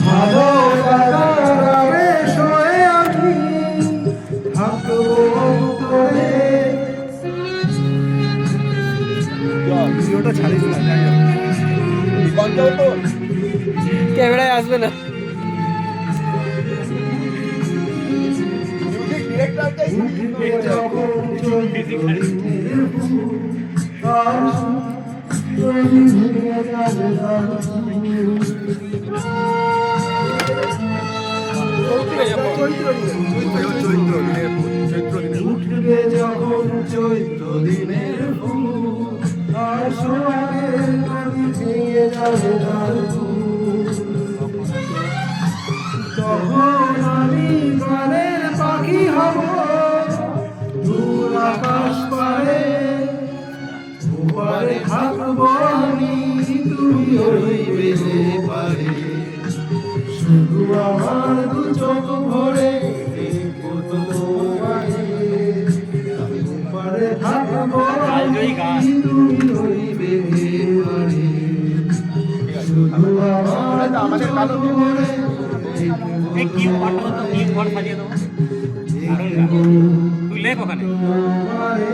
ভালো লাগার আবেশে আমি থাকবো তোরে। ভিডিওটা ছাড়িস না, যাই হোক। ক্যামেরায় আসবে না। উঠবে যখন চৈত্রের ফুল, তৈরি ভেঙে যাবে তার উঠবে যখন চৈত্র দিনের ফুল, আর সোহাগের নদী ভেঙে যাবে তার ফুল। তখন আমি গানের পাখি হব দূর আকাশ পারে, ওপারে থাকবো আমি, তুমি হইবে যে পারে। শুধু আমার দু চোখ ভরে দেখবো তোমারে, ওপারে থাকবো আমি, তুমি হইবে যে পারে। শুধু আমার দু চোখ ভরে তুই লেখ ওখানে। তোমারে।